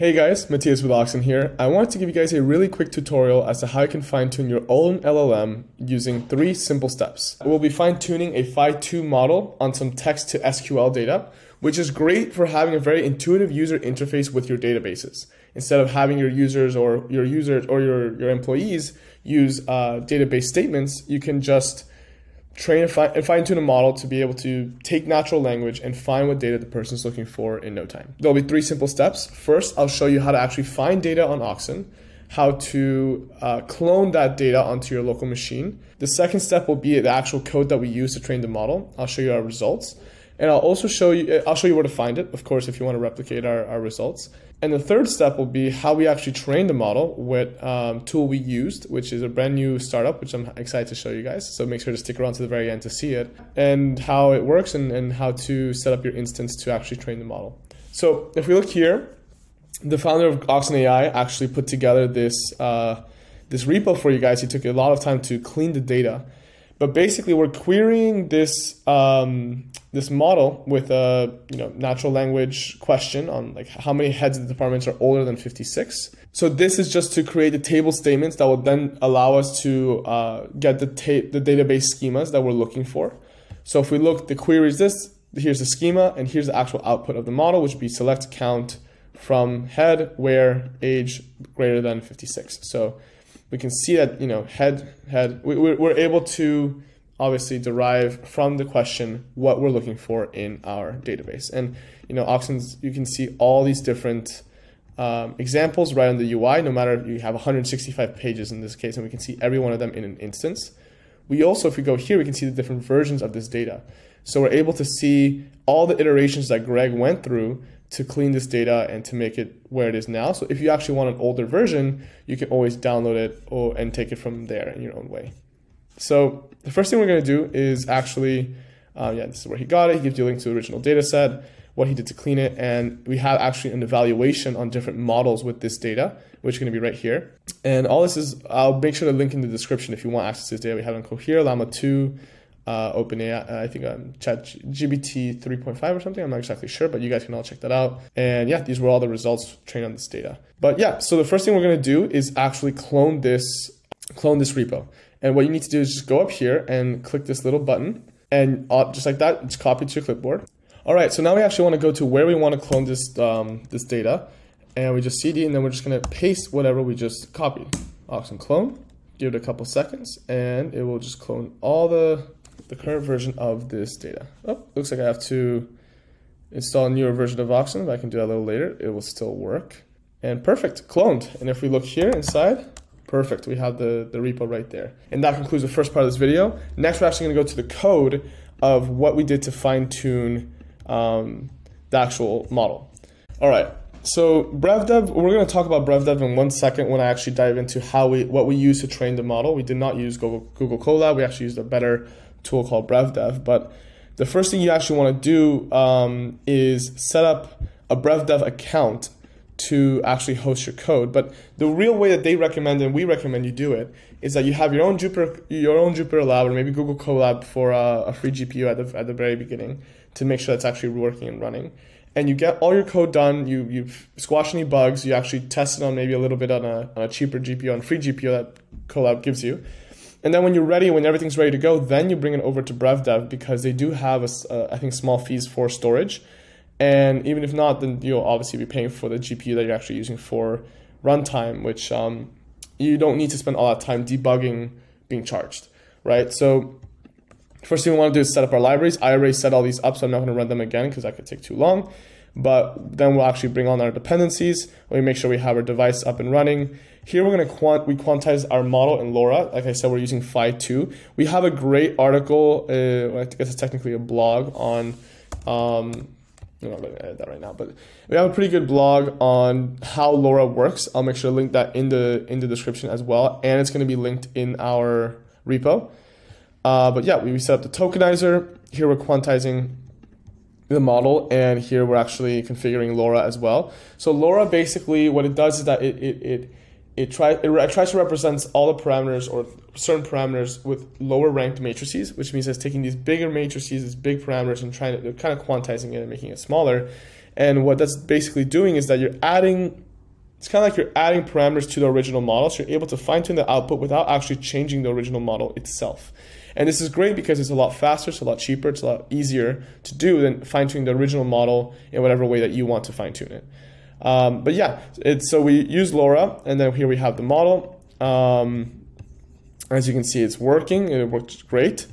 Hey guys, Matthias with Oxen here. I wanted to give you guys a really quick tutorial as to how you can fine-tune your own LLM using 3 simple steps. We'll be fine-tuning a Phi2 model on some text to SQL data, which is great for having a very intuitive user interface with your databases. Instead of having your users or your employees use database statements, you can just train and fine-tune a model to be able to take natural language and find what data the person's looking for in no time. There'll be 3 simple steps. First, I'll show you how to actually find data on Oxen, how to clone that data onto your local machine. The second step will be the actual code that we use to train the model. I'll show you our results. And I'll also show you where to find it, of course, if you want to replicate our results. And the third step will be how we actually train the model with tool we used, which is a brand new startup, which I'm excited to show you guys. So make sure to stick around to the very end to see it and how it works and how to set up your instance to actually train the model. So if we look here, the founder of Oxen.ai actually put together this repo for you guys. He took a lot of time to clean the data. But basically, we're querying this this model with a natural language question on like how many heads of the departments are older than 56. So this is just to create the table statements that will then allow us to get the database schemas that we're looking for. So if we look, the query is this. Here's the schema, and here's the actual output of the model, which would be select count from head where age greater than 56. So we can see that, head, we're able to obviously derive from the question what we're looking for in our database. And, Oxen's, you can see all these different examples right on the UI, no matter you have 165 pages in this case, and we can see every one of them in an instance. We also, if we go here, we can see the different versions of this data. So we're able to see all the iterations that Greg went through to clean this data and to make it where it is now. So if you actually want an older version, you can always download it and take it from there in your own way. So the first thing we're gonna do is actually, this is where he got it. He gives you a link to the original data set, what he did to clean it, and we have actually an evaluation on different models with this data, which is gonna be right here. And all this is, I'll make sure to link in the description if you want access to this data. We have it on Cohere, Llama 2, Open.ai, I think ChatGPT 3.5 or something. I'm not exactly sure, but you guys can all check that out. And yeah, these were all the results trained on this data. But yeah, so the first thing we're going to do is actually clone this repo. And what you need to do is just go up here and click this little button, and just like that, it's copied to your clipboard. All right, so now we actually want to go to where we want to clone this this data, and we just cd, and then we're just going to paste whatever we just copied. Oxen clone. Give it a couple seconds, and it will just clone all the current version of this data. Oh, looks like I have to install a newer version of Oxen, but I can do that a little later. It will still work. And perfect, cloned. And if we look here inside, perfect, we have the repo right there. And that concludes the first part of this video. Next, we're actually gonna go to the code of what we did to fine tune the actual model. All right, so Brev.dev, we're gonna talk about Brev.dev in 1 second when I actually dive into what we use to train the model. We did not use Google Colab, we actually used a better tool called Brev.dev, but the first thing you actually want to do is set up a Brev.dev account to actually host your code. But the real way that they recommend and we recommend you do it is that you have your own Jupyter Lab or maybe Google Colab for a free GPU at the very beginning to make sure that's actually working and running. And you get all your code done, you squash any bugs, you actually test it on maybe a little bit on a cheaper GPU, on free GPU that Colab gives you. And then when you're ready, when everything's ready to go, then you bring it over to Brev.dev because they do have, I think, small fees for storage. And even if not, then you'll obviously be paying for the GPU that you're actually using for runtime, which you don't need to spend all that time debugging being charged, right? So first thing we want to do is set up our libraries. I already set all these up, so I'm not going to run them again because that could take too long. But then we'll actually bring on our dependencies. We make sure we have our device up and running. Here we're going to quantize our model in LoRa. Like I said, we're using Phi2. We have a great article, I guess it's technically a blog on, I'm not going to edit that right now, but we have a pretty good blog on how LoRa works. I'll make sure to link that in the description as well, and it's going to be linked in our repo. But yeah, we set up the tokenizer. Here we're quantizing the model, and here we're actually configuring LoRa as well. So LoRa basically what it does is that it tries to represent all the parameters or certain parameters with lower ranked matrices, which means it's taking these bigger matrices, these big parameters, and kind of quantizing it and making it smaller. And what that's basically doing is that you're adding it's kind of like you're adding parameters to the original model, so you're able to fine tune the output without actually changing the original model itself. And this is great because it's a lot faster, it's a lot cheaper, it's a lot easier to do than fine tuning the original model in whatever way that you want to fine tune it. But yeah, so we use LoRa, and then here we have the model. As you can see, it's working, it works great.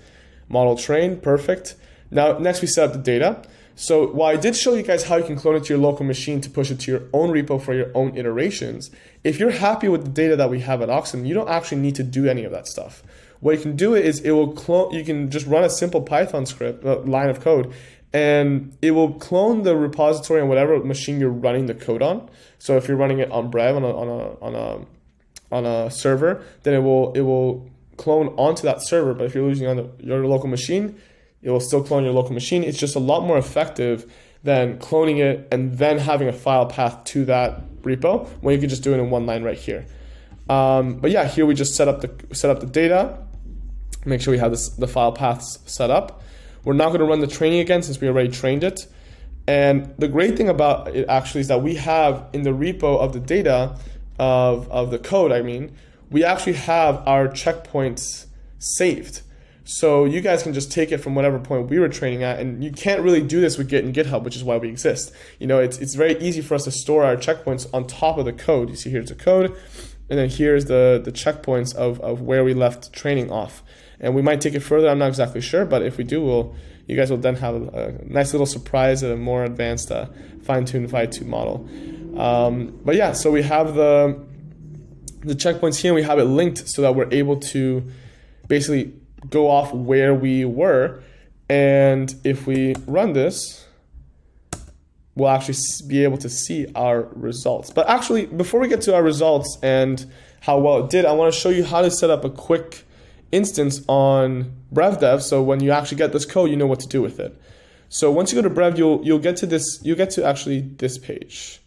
Model trained, perfect. Now, next we set up the data. So while I did show you guys how you can clone it to your local machine to push it to your own repo for your own iterations, if you're happy with the data that we have at Oxen, you don't actually need to do any of that stuff. What you can do is it will clone, you can just run a simple Python script, line of code, and it will clone the repository on whatever machine you're running the code on. So if you're running it on Brev on a server, then it will clone onto that server. But if you're using on your local machine, it will still clone your local machine. It's just a lot more effective than cloning it and then having a file path to that repo when you can just do it in one line right here. But yeah, here we just set up the data. Make sure we have the file paths set up. We're not going to run the training again since we already trained it. And the great thing about it actually is that we have in the repo of the data of the code, we actually have our checkpoints saved. So you guys can just take it from whatever point we were training at, and you can't really do this with Git and GitHub, which is why we exist. It's very easy for us to store our checkpoints on top of the code. You see here's the code, and then here's the checkpoints of where we left training off. And we might take it further, I'm not exactly sure, but if we do, you guys will then have a nice little surprise at a more advanced fine-tuned model. But yeah, so we have the checkpoints here, and we have it linked so that we're able to basically go off where we were. And if we run this, we'll actually be able to see our results. But actually, before we get to our results and how well it did, I want to show you how to set up a quick instance on Brev.dev, so when you actually get this code, you know what to do with it. So once you go to Brev, you'll get to actually this page.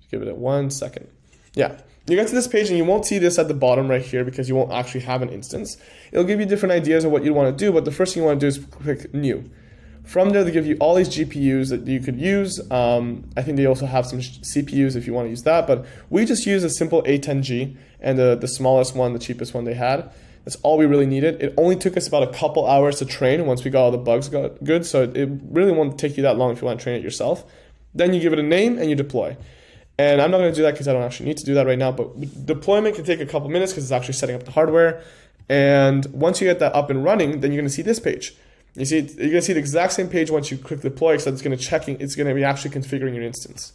Give it 1 second. Yeah, you get to this page and you won't see this at the bottom right here because you won't actually have an instance. It'll give you different ideas of what you want to do, but the first thing you want to do is click New. From there, they give you all these GPUs that you could use. I think they also have some CPUs if you want to use that, but we just use a simple A10G and the smallest one, the cheapest one they had. That's all we really needed. It only took us about a couple hours to train once we got all the bugs good, so it really won't take you that long if you want to train it yourself. Then you give it a name and you deploy. And I'm not going to do that because I don't actually need to do that right now, but deployment can take a couple minutes because it's actually setting up the hardware. And once you get that up and running, then you're going to see this page. You're going to see the exact same page once you click deploy, except it's going to be actually configuring your instance.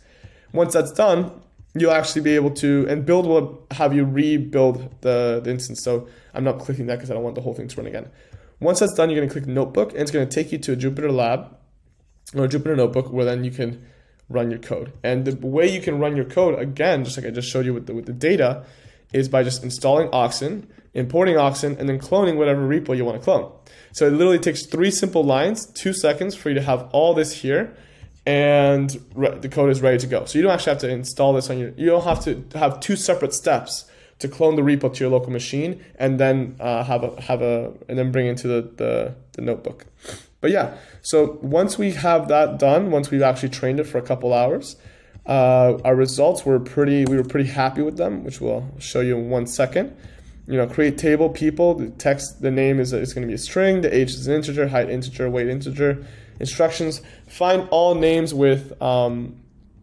Once that's done, you'll actually be able to, and build will have you rebuild the instance. So I'm not clicking that because I don't want the whole thing to run again. Once that's done, you're going to click Notebook, and it's going to take you to a Jupyter Lab or a Jupyter Notebook where then you can run your code. And the way you can run your code, again, just like I just showed you with the data, is by just installing Oxen, importing Oxen, and then cloning whatever repo you want to clone. So it literally takes 3 simple lines, 2 seconds for you to have all this here, and the code is ready to go. So you don't actually have to install this on you don't have to have 2 separate steps to clone the repo to your local machine and then and then bring it into the notebook. But yeah, so once we have that done, once we've actually trained it for a couple hours, our results were we were pretty happy with them, which we'll show you in 1 second. Create table, people, the text, the name is going to be a string, the age is an integer, height integer, weight integer. Instructions, find all names with a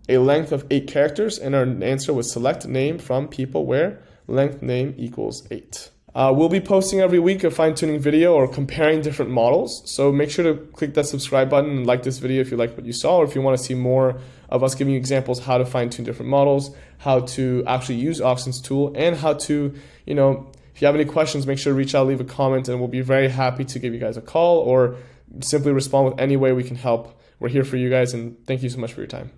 length of 8 characters, and our answer was select name from people where length name equals 8. We'll be posting every week a fine-tuning video or comparing different models, so make sure to click that subscribe button and like this video if you like what you saw, or if you want to see more of us giving you examples how to fine-tune different models, how to actually use Oxen's tool, and how to, if you have any questions, make sure to reach out, leave a comment, and we'll be very happy to give you guys a call or simply respond with any way we can help. We're here for you guys, and thank you so much for your time.